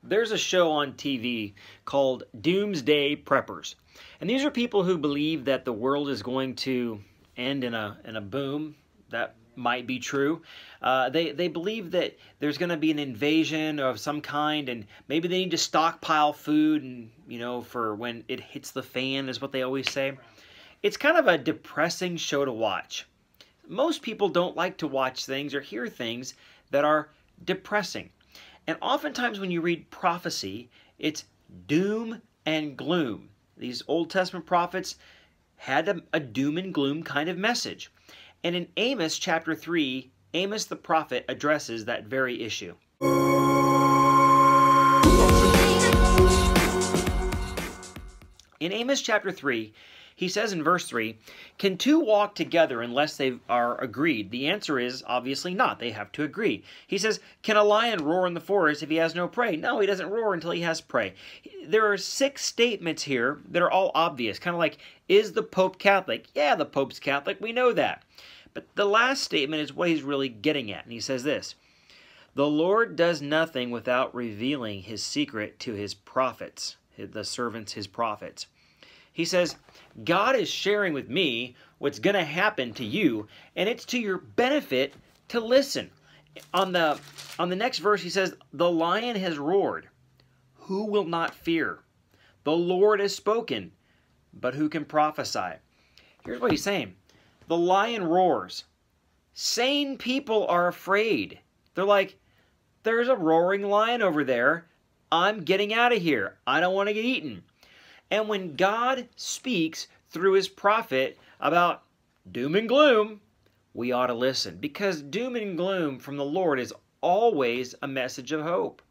There's a show on TV called Doomsday Preppers. And these are people who believe that the world is going to end in a boom. That might be true. They believe that there's going to be an invasion of some kind, and maybe they need to stockpile food, and for when it hits the fan, is what they always say. It's kind of a depressing show to watch. Most people don't like to watch things or hear things that are depressing. And oftentimes when you read prophecy, it's doom and gloom. These Old Testament prophets had a doom and gloom kind of message. And in Amos chapter 3, Amos the prophet addresses that very issue. In Amos chapter 3, he says in verse 3, "Can two walk together unless they are agreed?" The answer is obviously not. They have to agree. He says, "Can a lion roar in the forest if he has no prey?" No, he doesn't roar until he has prey. There are 6 statements here that are all obvious. Kind of like, is the Pope Catholic? Yeah, the Pope's Catholic. We know that. But the last statement is what he's really getting at. And he says this, "The Lord does nothing without revealing his secret to his prophets," the servants, his prophets. He says, God is sharing with me what's going to happen to you, and it's to your benefit to listen. On the next verse, he says, "The lion has roared. Who will not fear? The Lord has spoken, but who can prophesy?" Here's what he's saying. The lion roars. Sane people are afraid. They're like, there's a roaring lion over there. I'm getting out of here. I don't want to get eaten. And when God speaks through his prophet about doom and gloom, we ought to listen, because doom and gloom from the Lord is always a message of hope.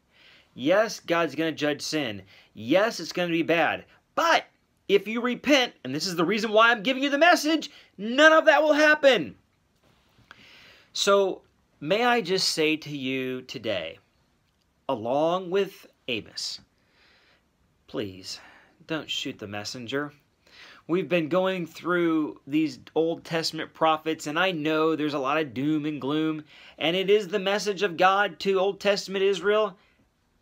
Yes, God's going to judge sin. Yes, it's going to be bad. But if you repent, and this is the reason why I'm giving you the message, none of that will happen. So may I just say to you today, along with Amos, please don't shoot the messenger. We've been going through these Old Testament prophets, and I know there's a lot of doom and gloom, and it is the message of God to Old Testament Israel,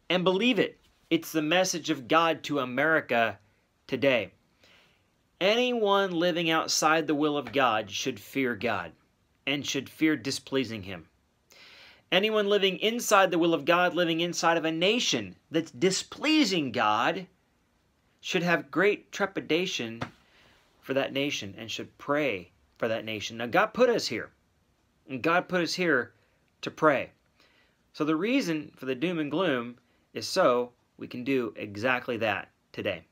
and believe it, it's the message of God to America today. Anyone living outside the will of God should fear God and should fear displeasing him. Anyone living inside the will of God, living inside of a nation that's displeasing God, should have great trepidation for that nation and should pray for that nation. Now, God put us here, and God put us here to pray. So the reason for the doom and gloom is so we can do exactly that today.